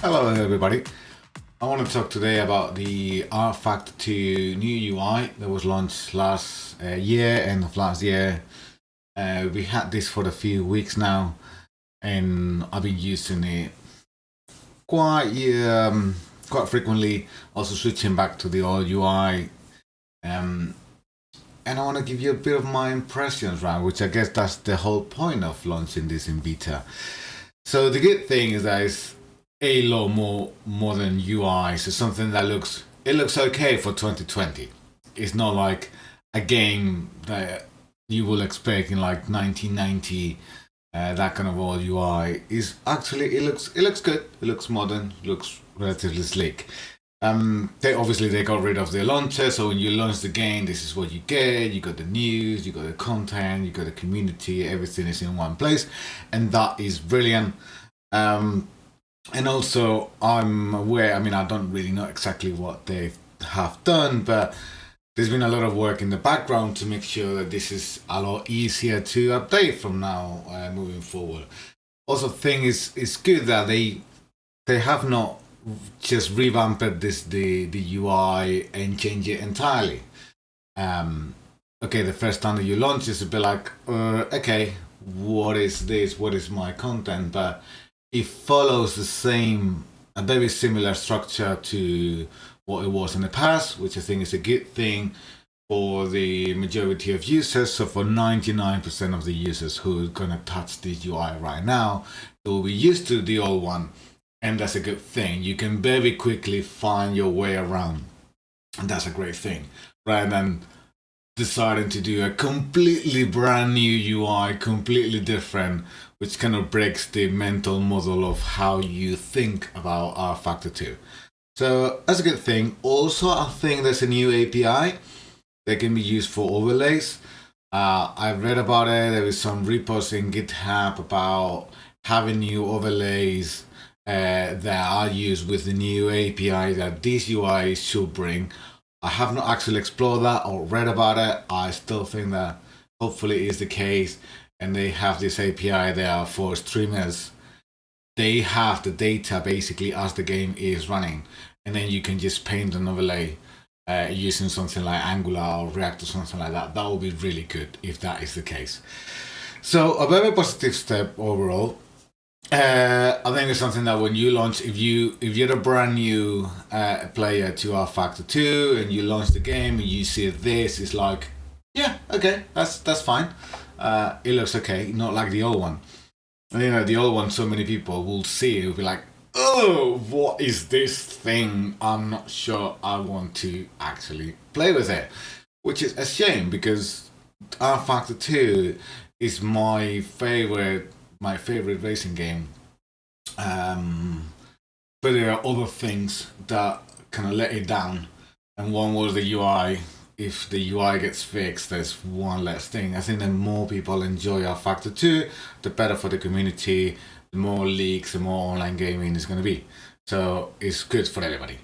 Hello everybody. I want to talk today about the rFactor 2 new UI that was launched last year, end of last year. We had this for a few weeks now, and I've been using it quite frequently, also switching back to the old UI. And I want to give you a bit of my impressions, right? Which I guess that's the whole point of launching this in beta. So the good thing is that it's a lot more modern UI. So something that looks okay for 2020. It's not like a game that you will expect in like 1990. That kind of old UI is actually it looks good. It looks modern. Looks relatively slick. They got rid of the launcher, so when you launch the game, this is what you get. You got the news, you got the content, you got the community. Everything is in one place, and that is brilliant. And also, I'm aware. I mean, I don't really know exactly what they have done, but there's been a lot of work in the background to make sure that this is a lot easier to update from now moving forward. Also, thing is good that they have not just revamped the UI and change it entirely. Okay, the first time that you launch is a bit like, okay, what is this? What is my content? But it follows a very similar structure to what it was in the past, which I think is a good thing for the majority of users. So for 99% of the users who are gonna touch this UI right now, they will be used to the old one, and that's a good thing. You can very quickly find your way around, and that's a great thing, rather than deciding to do a completely brand new UI, completely different, which kind of breaks the mental model of how you think about rFactor 2. So that's a good thing. Also, I think there's a new API that can be used for overlays. I've read about it. There is some repos in GitHub about having new overlays that are used with the new API that this UI should bring. I have not actually explored that or read about it. I still think that hopefully it is the case, and they have this API there for streamers. They have the data basically as the game is running, and then you can just paint an overlay using something like Angular or React or something like that. That would be really good if that is the case. So a very positive step overall. I think it's something that when you launch, if you're a brand new player to rFactor 2 and you launch the game and you see this, it's like, yeah, okay, that's fine. It looks okay, not like the old one. And, the old one, so many people will see it, will be like, oh, what is this thing? I'm not sure I want to actually play with it, which is a shame because rFactor 2 is my favorite racing game. But there are other things that kind of let it down, and one was the UI. If the UI gets fixed, there's one less thing. I think the more people enjoy rFactor 2, the better for the community, the more leaks, the more online gaming is going to be. So it's good for everybody.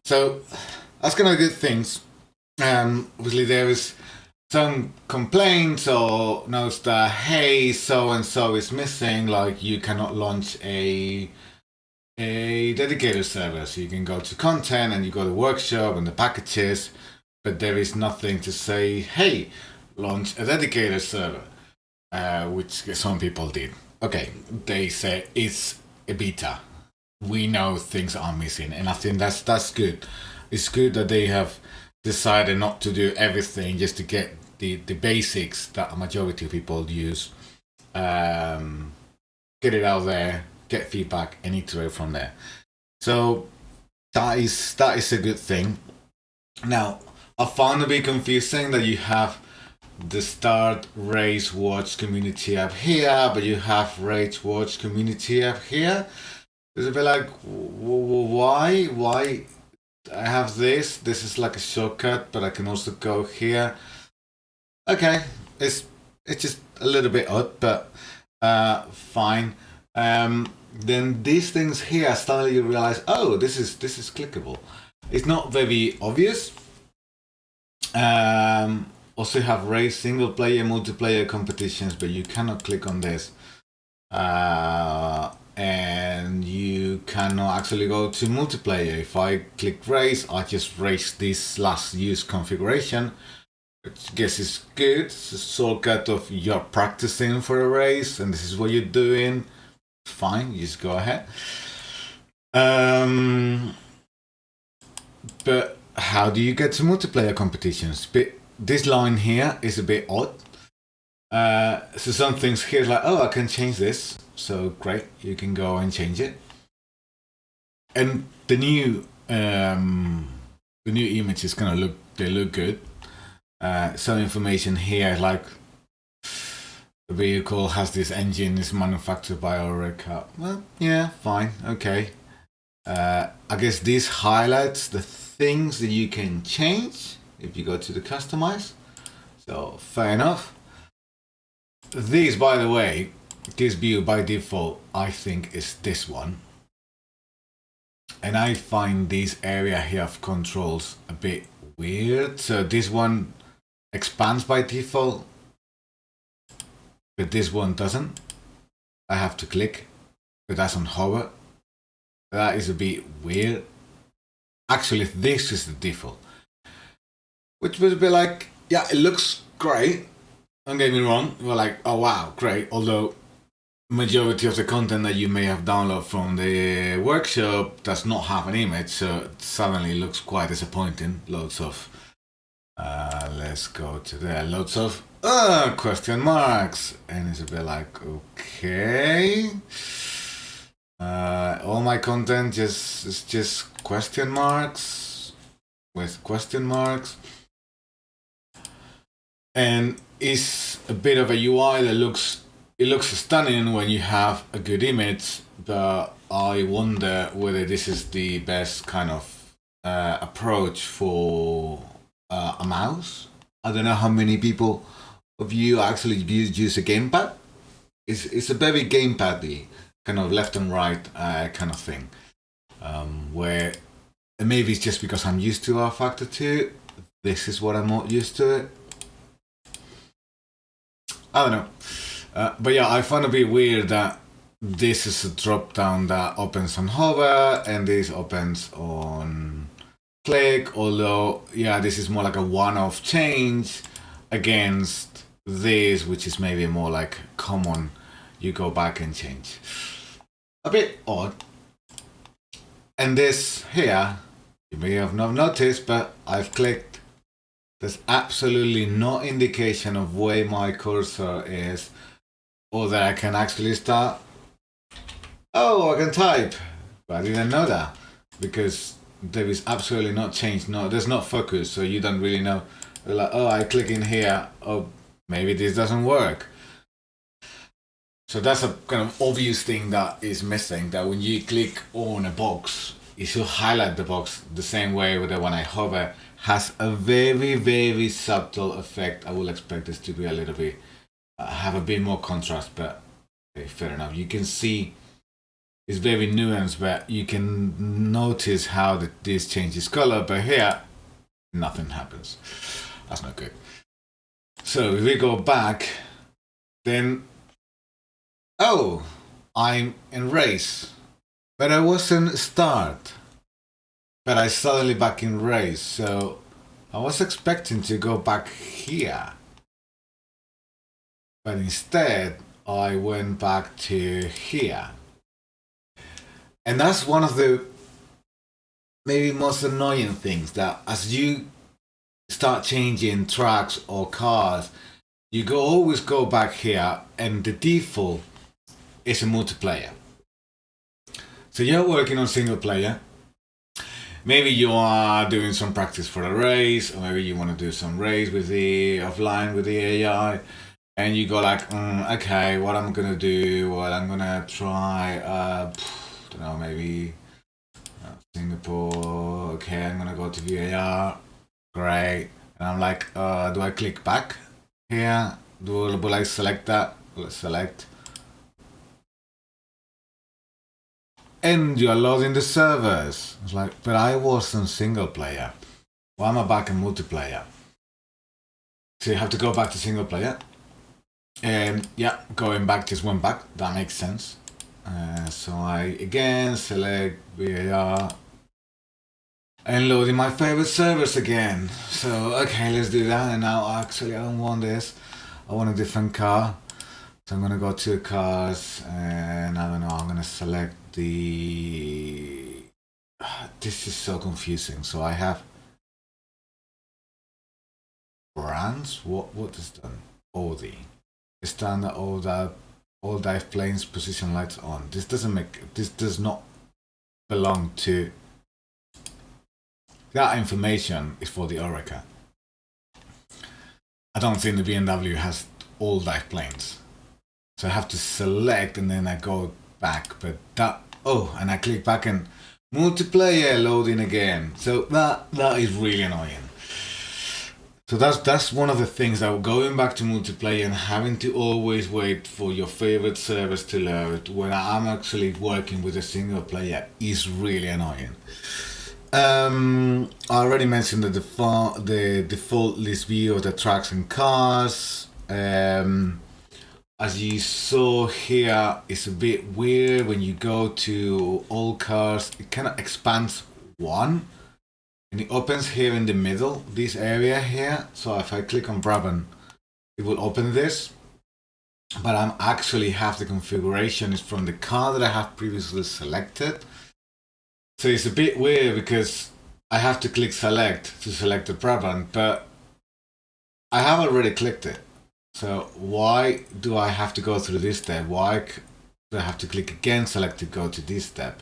So that's kind of good things. Obviously, there is some complaints or notes that, hey, so and so is missing, like you cannot launch a dedicated server. So you can go to content and you go to workshop and the packages, but there is nothing to say, hey, launch a dedicated server, which some people did. Okay, they say it's a beta. We know things are missing, and I think that's good. It's good that they have decided not to do everything just to get the basics that a majority of people use. Get it out there, get feedback, and iterate from there. So that is a good thing. Now, I found it a bit confusing that you have the Start Race Watch community up here, but you have Race Watch community up here. It's a bit like, why? Why I have this? This is like a shortcut, but I can also go here. Okay, it's just a little bit odd, but fine. Then these things here, suddenly you realize, oh, this is clickable. It's not very obvious. Also have race single player, multiplayer competitions, but you cannot click on this. And you you cannot actually go to multiplayer. If I click race, I just race this last use configuration, which I guess is good. It's a shortcut of you're practicing for a race and this is what you're doing. Fine, you just go ahead. But how do you get to multiplayer competitions? This line here is a bit odd. So some things here like, oh, I can change this. So great, you can go and change it. And the new image is gonna look good. Some information here like the vehicle has this engine, is manufactured by Oreca. Well, yeah, fine, okay. I guess this highlights the things that you can change if you go to the customize. So fair enough. This, by the way, this view by default, I think is this one. And I find this area here of controls a bit weird. So this one expands by default, but this one doesn't. I have to click, but that's on hover. That is a bit weird. Actually, this is the default, which was a bit like, yeah, it looks great. Don't get me wrong. We're like, oh wow, great. Although majority of the content that you may have downloaded from the workshop does not have an image, so it suddenly looks quite disappointing. Loads of, let's go to there. Loads of question marks, and it's a bit like, okay. All my content is just question marks with question marks, and it's a bit of a UI that looks stunning when you have a good image, but I wonder whether this is the best kind of approach for a mouse. I don't know how many people of you actually use a gamepad. It's a very gamepad-y kind of left and right kind of thing, where maybe it's just because I'm used to rFactor 2. This is what I'm not used to it. I don't know. But yeah, I find it a bit weird that this is a drop down that opens on hover and this opens on click, although yeah, this is more like a one-off change against this, which is maybe more like common, you go back and change. A bit odd. And this here, you may have not noticed, but I've clicked. There's absolutely no indication of where my cursor is, or that I can actually start. Oh, I can type, but I didn't know that because there is absolutely not change. No, there's not focus, so you don't really know. You're like, oh, I click in here. Oh, maybe this doesn't work. So that's a kind of obvious thing that is missing. That when you click on a box, it should highlight the box the same way that when I hover. Has a very, very subtle effect. I will expect this to be a little bit, have a bit more contrast, but okay, fair enough. You can see it's very nuanced, but you can notice how this changes color, but here, nothing happens. That's not good. So if we go back, then, oh, I'm in race, but I wasn't start. But I suddenly back in race, so I was expecting to go back here. But instead, I went back to here. And that's one of the maybe most annoying things, that as you start changing tracks or cars, you always go back here, and the default is a multiplayer. So you're working on single player. Maybe you are doing some practice for a race, or maybe you want to do some race with the offline with the AI, and you go like, okay, what I'm gonna do? Well, I'm gonna try, don't know, maybe Singapore. Okay, I'm gonna go to VAR. Great, and I'm like, do I click back here? Will I select that? Let's select. And you're loading the servers. It's like, but I wasn't single player. Why am I back in multiplayer? So you have to go back to single player. And yeah, going back just went back. That makes sense. So I again select VAR and loading my favorite servers again. So okay, let's do that. And now actually I don't want this. I want a different car. So I'm gonna go to cars and I don't know, I'm gonna select the this is so confusing. So I have brands. What is done? Audi. Standard all dive planes position lights on. This does not belong to that information is for the Oreca. I don't think the BMW has all dive planes. So I have to select and then I go back, but and I click back and multiplayer loading again. So that is really annoying. So that's one of the things that going back to multiplayer and having to always wait for your favorite service to load when I'm actually working with a single player is really annoying. I already mentioned the default list view of the tracks and cars. As you saw here, it's a bit weird when you go to all cars. It kind of expands one. And it opens here in the middle, this area here. So if I click on Brabant, it will open this. But I'm actually have the configuration is from the car that I have previously selected. So it's a bit weird because I have to click select to select the Brabant, but I have already clicked it. So why do I have to go through this step? Why do I have to click again, select to go to this step?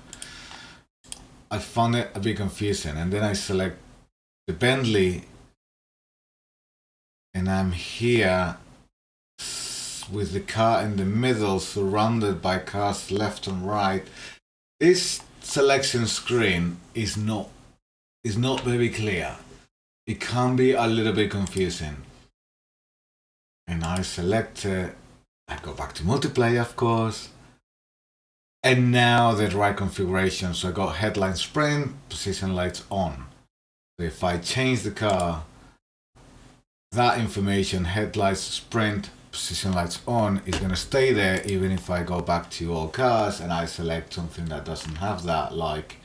I found it a bit confusing, and then I select the Bentley and I'm here with the car in the middle surrounded by cars left and right. This selection screen is not very clear. It can be a little bit confusing. And I select I go back to multiplayer, of course. And now the right configuration. So I got headline sprint, position lights on. So if I change the car, that information, headlights sprint, position lights on, is going to stay there even if I go back to all cars and I select something that doesn't have that, like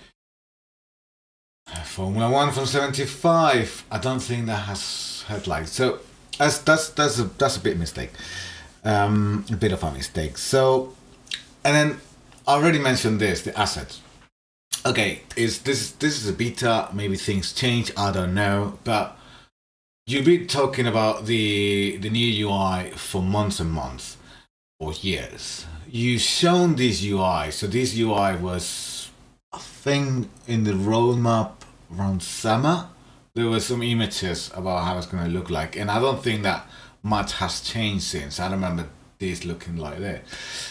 Formula 1 from 75. I don't think that has headlights. So that's a bit mistake. A bit of a mistake. So, and then I already mentioned this, the assets. Okay, this is a beta, maybe things change, I don't know, but you've been talking about the new UI for months and months or years. You've shown this UI, so this UI was a thing in the roadmap around summer. There were some images about how it's going to look like, and I don't think that much has changed since. I remember this looking like that.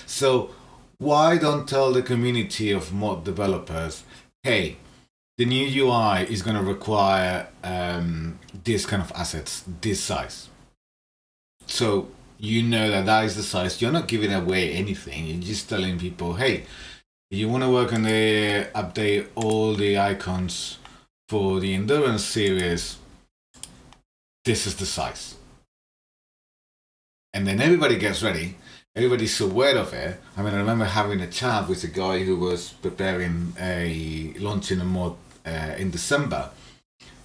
So why don't tell the community of mod developers, hey, the new UI is going to require this kind of assets, this size. So you know that is the size. You're not giving away anything. You're just telling people, hey, if you want to work on the update all the icons for the Endurance series, this is the size. And then everybody gets ready. Everybody's aware of it. I mean, I remember having a chat with a guy who was preparing launching a mod in December,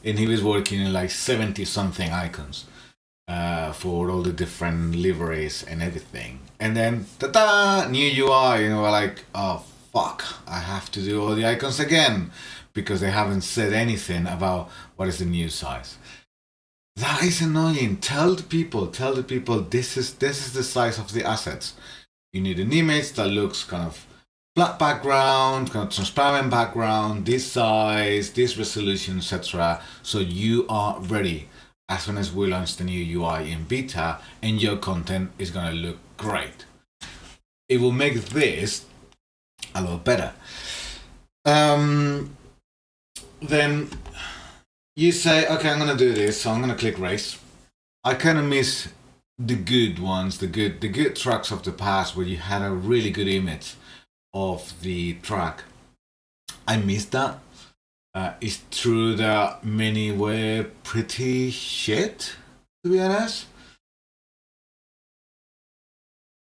and he was working in like 70 something icons for all the different liveries and everything. And then, ta-da, new UI, we're like, oh fuck, I have to do all the icons again because they haven't said anything about what is the new size. That is annoying. Tell the people this is the size of the assets. You need an image that looks kind of flat background, kind of transparent background, this size, this resolution, etc. So you are ready as soon as we launch the new UI in beta, and your content is gonna look great. It will make this a lot better. Then you say, okay, I'm gonna do this, so I'm gonna click race. I kind of miss the good ones, the good tracks of the past where you had a really good image of the track. I miss that. It's true that many were pretty shit, to be honest.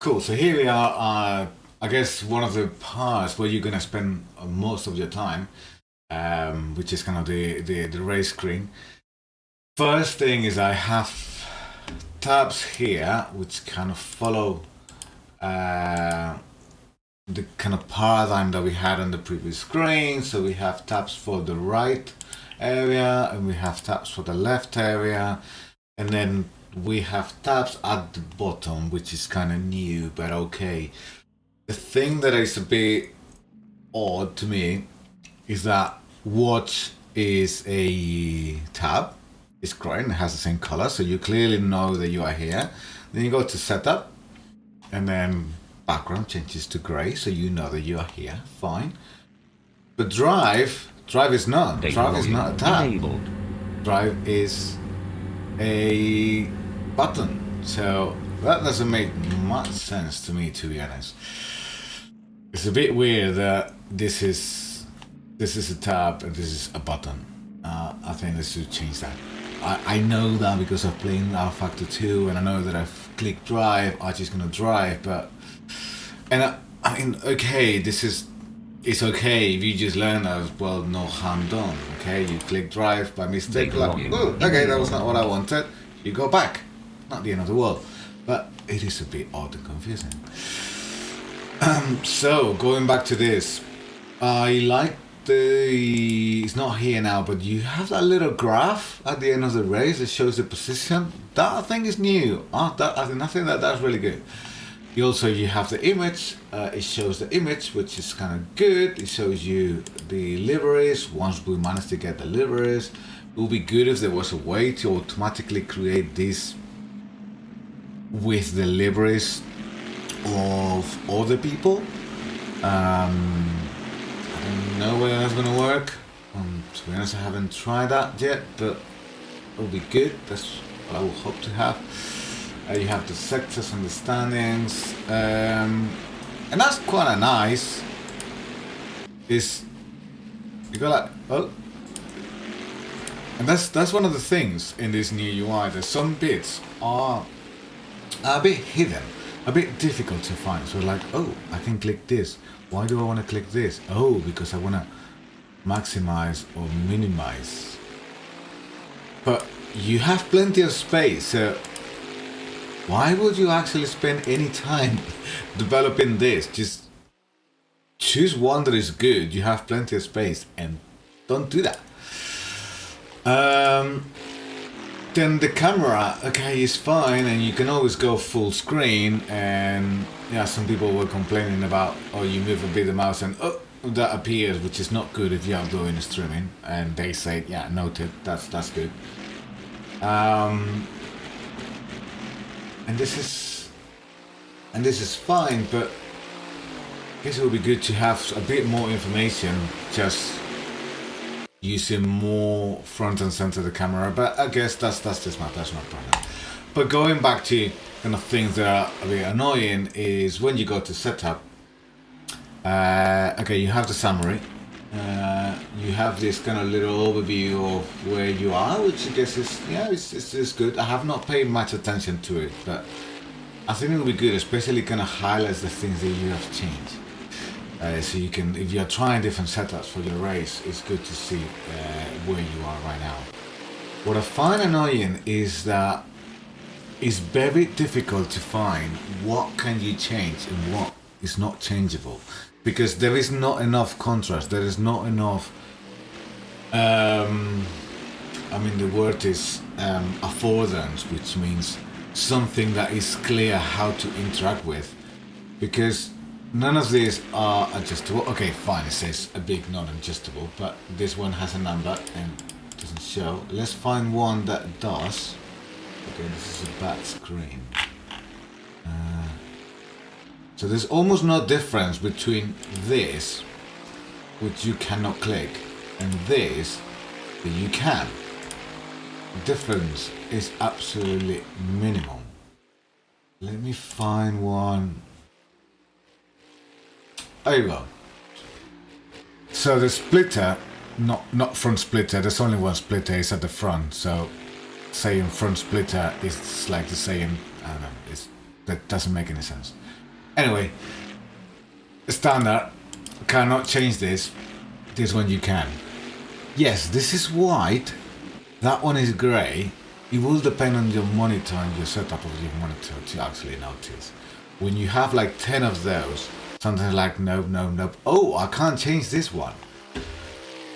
Cool, so here we are. I guess one of the parts where you're gonna spend most of your time, which is kind of the race screen. First thing is I have tabs here which kind of follow the kind of paradigm that we had on the previous screen. So we have tabs for the right area and we have tabs for the left area, and then we have tabs at the bottom, which is kind of new, but okay. The thing that is a bit odd to me is that watch is a tab. It's green, it has the same color, so you clearly know that you are here. Then you go to setup, and then background changes to gray, so you know that you are here. Fine. But drive is not. Drive is not a tab. Enabled. Drive is a button. So that doesn't make much sense to me, to be honest. It's a bit weird that this is a tab and this is a button. I think they should change that. I know that because I've played rFactor 2 and I know that I've clicked drive, Archie's gonna drive, but I mean, okay, it's okay if you just learn that, well, no harm done, okay? You click drive by mistake, like, oh, okay, that was not what I wanted. You go back, not the end of the world, but it is a bit odd and confusing. So going back to this, I like it's not here now, but you have that little graph at the end of the race that shows the position. That I think is new. I think that's really good. You have the image. It shows the image, which is kind of good. It shows you the liveries. Once we manage to get the liveries, it would be good if there was a way to automatically create this with the liveries of other people. I don't know whether that's going to work. To be honest, I haven't tried that yet, but it'll be good. That's what I will hope to have. You have the sectors and the standings, and that's quite nice. You got like, oh, and that's one of the things in this new UI. That some bits are a bit hidden, a bit difficult to find. So like, oh, I can click this. Why do I want to click this? Oh, because I want to maximize or minimize. But you have plenty of space, so why would you actually spend any time developing this? Just choose one that is good. You have plenty of space, and don't do that. Then the camera, okay, is fine, and you can always go full screen. And yeah, some people were complaining about, oh, you move a bit the mouse and oh, that appears, which is not good if you are doing streaming. And they say, yeah, noted, that's good. And this is fine, but I guess it would be good to have a bit more information, just using more front and center the camera, but I guess that's just my personal problem. But going back to kind of things that are a bit annoying is when you go to setup, okay, you have the summary, you have this kind of little overview of where you are, which I guess is, yeah, it's good. I have not paid much attention to it, but I think it will be good, especially kind of highlights the things that you have changed. So you can, if you're trying different setups for your race, it's good to see where you are right now. What I find annoying is that it's very difficult to find what can you change and what is not changeable, because there is not enough contrast. There is not enough. I mean, the word is affordance, which means something that is clear how to interact with, because none of these are adjustable. Okay, fine, it says a big non-adjustable, but this one has a number and doesn't show. Let's find one that does. Okay, this is a bad screen. So there's almost no difference between this, which you cannot click, and this that you can. The difference is absolutely minimal. Let me find one. There you go. So the splitter, not front splitter, there's only one splitter, it's at the front. So saying front splitter is like the saying, I don't know, that doesn't make any sense. Anyway, standard, cannot change this. This one you can. Yes, this is white. That one is grey. It will depend on your monitor and your setup of your monitor to actually notice. When you have like 10 of those, something like nope, nope, nope. Oh, I can't change this one.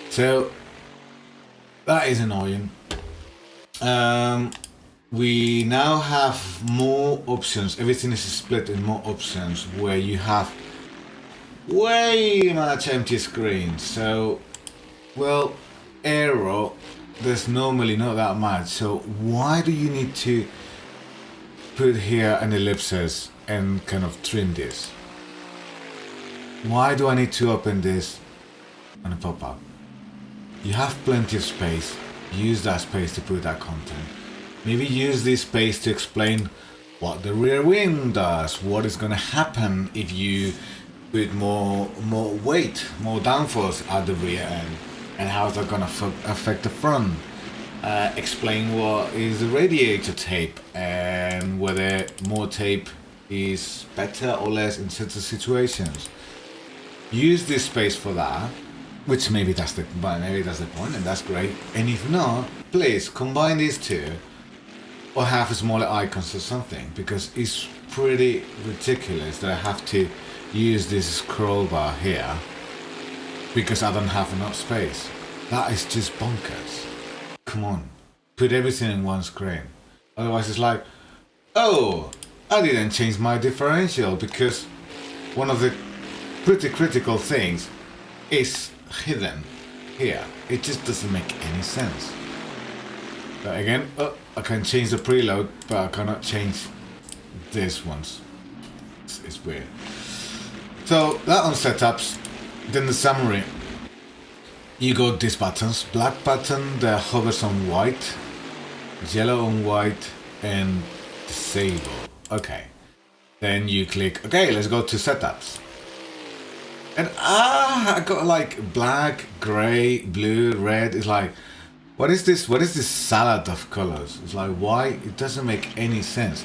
So that is annoying. We now have more options. Everything is split in more options where you have way much empty screen. So, well, aero, there's normally not that much. So why do you need to put here an ellipsis and kind of trim this? Why do I need to open this and a pop-up? You have plenty of space. Use that space to put that content. Maybe use this space to explain what the rear wing does, what is going to happen if you put more weight, more downforce at the rear end, and how is that going to affect the front. Explain what is the radiator tape and whether more tape is better or less in certain situations. Use this space for that, which maybe that's the point, and that's great. And if not, please combine these two, or have smaller icons or something, because it's pretty ridiculous that I have to use this scroll bar here because I don't have enough space. That is just bonkers. Come on, put everything in one screen. Otherwise it's like, oh, I didn't change my differential because one of the pretty critical things is hidden here. It just doesn't make any sense. But again, I can change the preload, but I cannot change this ones. It's weird. So that on setups. Then the summary. You got these buttons. Black button that hovers on white, yellow on white, and disable. Okay. Then you click, okay, let's go to setups. And I got like black, grey, blue, red. It's like, what is this? What is this salad of colors? It's like, why? It doesn't make any sense.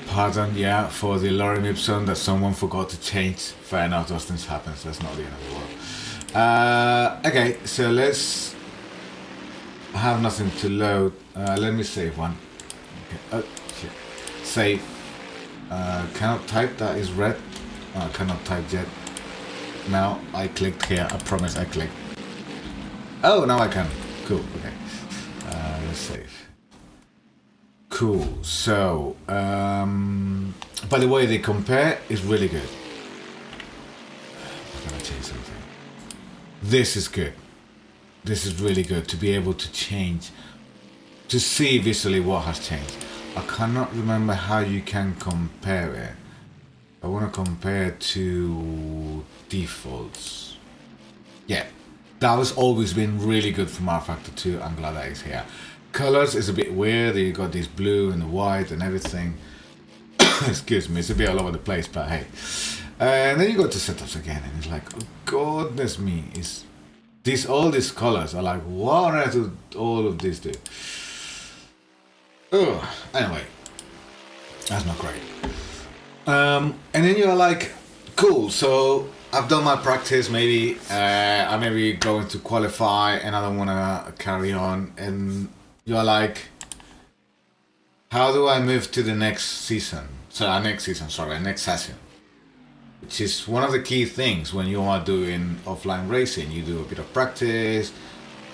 Pardon, yeah, for the lorem ipsum that someone forgot to change. Fair enough, those things happen. So that's not the end of the world. Okay, so let's have nothing to load. Let me save one. Okay. Oh, shit. Save. Cannot type. That is red. Cannot type yet. Now I clicked here. I promise I clicked. Oh, now I can. Cool. Okay. Let's save. Cool. So, by the way, they compare is really good. I'm gonna change something. This is good. This is really good to be able to change, to see visually what has changed. I cannot remember how you can compare it. I want to compare it to defaults. Yeah. That has always been really good for rFactor 2. I'm glad that it's here. Colors is a bit weird. You got this blue and the white and everything. Excuse me, it's a bit all over the place, but hey. And then you go to setups again, and it's like, oh, goodness me, is this all these colors are like, what on earth do all of this do? Ugh. Anyway, that's not great. And then you're like, cool. So I've done my practice. Maybe I'm maybe going to qualify, and I don't want to carry on. And you're like, how do I move to the next season? Next session. Which is one of the key things when you are doing offline racing. You do a bit of practice,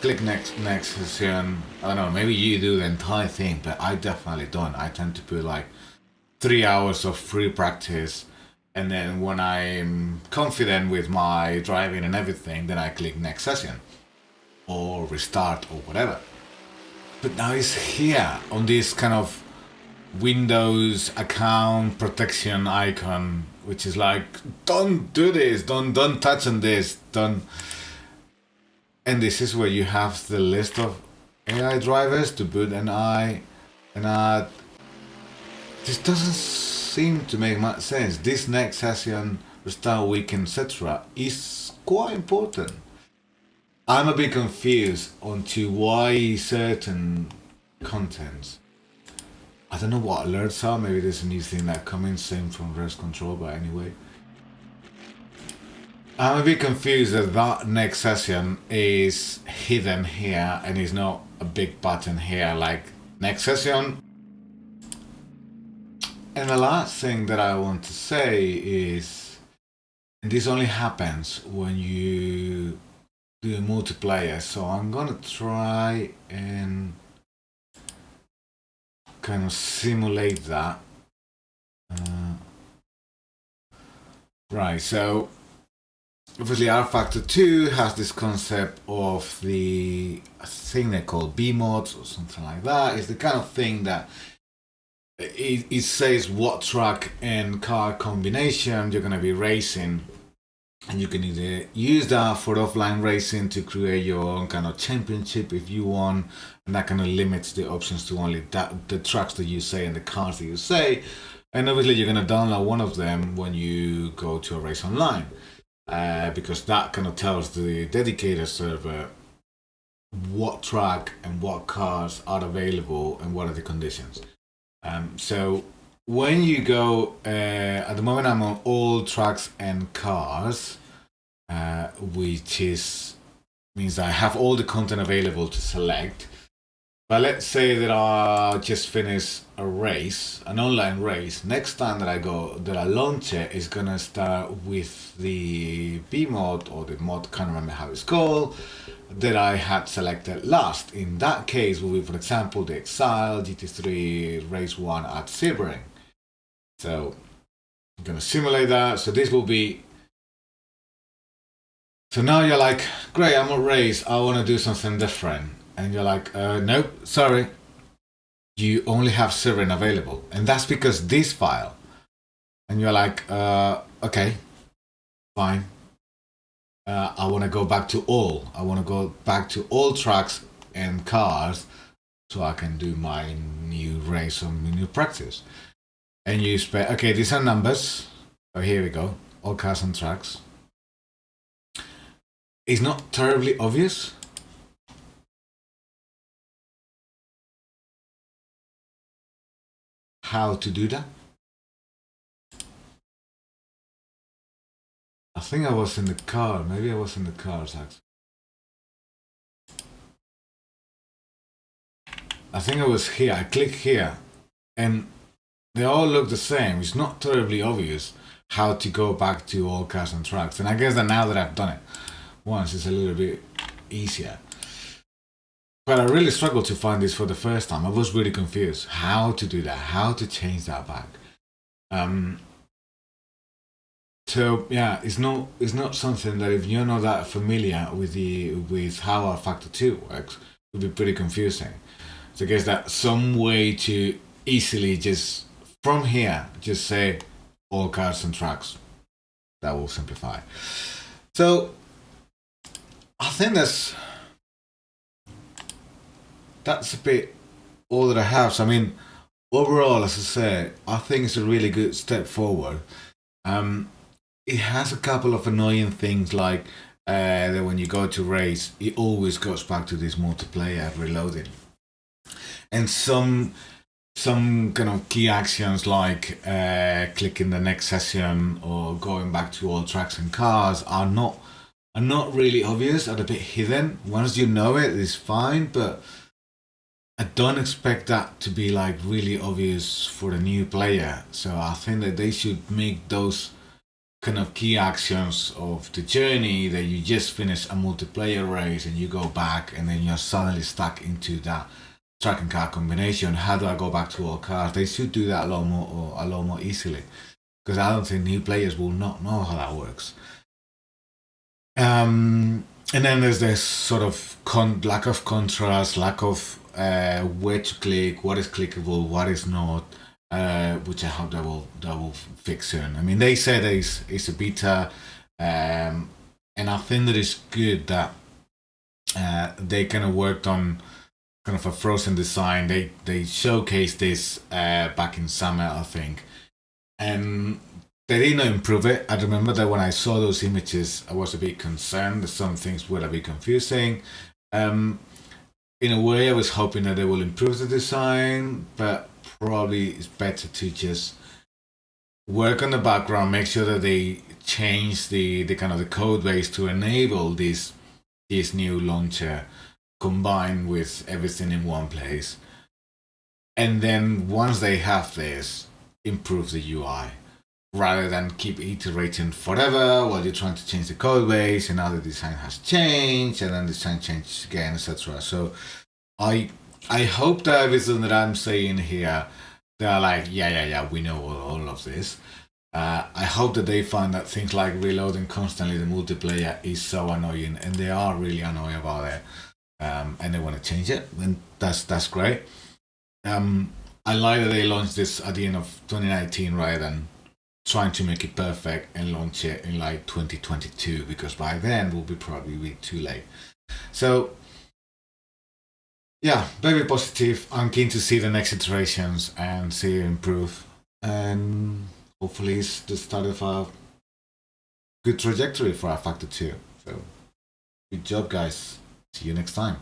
click next session. I don't know, maybe you do the entire thing, but I definitely don't. I tend to put like 3 hours of free practice, and then when I'm confident with my driving and everything, then I click next session or restart or whatever. But now it's here on this kind of Windows account protection icon, which is like, don't do this, don't touch on this, don't. And this is where you have the list of AI drivers to boot an eye and add. This doesn't seem to make much sense. This next session, restart weekend, etc. is quite important. I'm a bit confused onto why certain contents. I don't know what alerts are. Maybe there's a new thing that comes in, same from verse control, but anyway. I'm a bit confused that that next session is hidden here and is not a big button here like next session. And the last thing that I want to say is this only happens when you do a multiplayer. So I'm gonna try and kind of simulate that. Right, so obviously rFactor 2 has this concept of the thing they call B mods or something like that. It's the kind of thing that it says what track and car combination you're going to be racing, and you can either use that for offline racing to create your own kind of championship if you want, and that kind of limits the options to only the tracks that you say and the cars that you say. And obviously you're going to download one of them when you go to a race online, because that kind of tells the dedicated server what track and what cars are available and what are the conditions. So when you go, at the moment I'm on all tracks and cars, which means I have all the content available to select. But let's say that I just finished a race, an online race. Next time that I launch it, is gonna start with the B mod or the mod, can't remember how it's called, that I had selected last. In that case, will be, for example, the Exile GT3 Race 1 at Sebring. So I'm gonna simulate that. So this will be. So now you're like, great, I'm a race. I want to do something different. And you're like, nope, sorry, you only have Sebring available. And that's because this file. And you're like, okay, fine. I want to go back to all. I want to go back to all tracks and cars so I can do my new race or my new practice. And you spend, okay, these are numbers. Oh, here we go. All cars and tracks. It's not terribly obvious. How to do that. I think I was in the car. Maybe I was in the cars actually. I think I was here. I click here and they all look the same. It's not terribly obvious how to go back to all cars and tracks. And I guess that now that I've done it once, it's a little bit easier. But I really struggled to find this for the first time. I was really confused how to do that, how to change that back. So yeah, it's not something that if you're not that familiar with how rFactor 2 works, it would be pretty confusing. So I guess that some way to easily just from here just say all cars and tracks. That will simplify. So I think that's a bit all that I have. So I mean, overall, as I said, I think it's a really good step forward. It has a couple of annoying things like that when you go to race, it always goes back to this multiplayer reloading, and some kind of key actions like clicking the next session or going back to all tracks and cars are not really obvious, are a bit hidden. Once you know it, it's fine, but I don't expect that to be like really obvious for a new player. So I think that they should make those kind of key actions of the journey that you just finish a multiplayer race and you go back and then you're suddenly stuck into that track and car combination. How do I go back to all cars? They should do that a lot more easily, because I don't think new players will not know how that works. And then there's this sort of lack of contrast, lack of where to click, what is clickable, what is not, which I hope that will fix soon. I mean, they said it's a beta, and I think that it's good that they kind of worked on kind of a frozen design. They showcased this back in summer, I think, and they didn't improve it. I remember that when I saw those images, I was a bit concerned that some things were a bit confusing. In a way, I was hoping that they will improve the design, but probably it's better to just work on the background, make sure that they change the kind of the code base to enable this new launcher combined with everything in one place. And then once they have this, improve the UI rather than keep iterating forever while you're trying to change the code base and now the design has changed and then the design changes again, etc. So I hope that everything that I'm saying here, they're like, yeah, we know all of this. I hope that they find that things like reloading constantly the multiplayer is so annoying, and they are really annoying about it, and they want to change it, and that's great. I like that they launched this at the end of 2019 rather than trying to make it perfect and launch it in like 2022, because by then we'll be probably be too late. So yeah, very positive. I'm keen to see the next iterations and see it improve, and hopefully it's the start of a good trajectory for our Factor 2. So good job, guys. See you next time.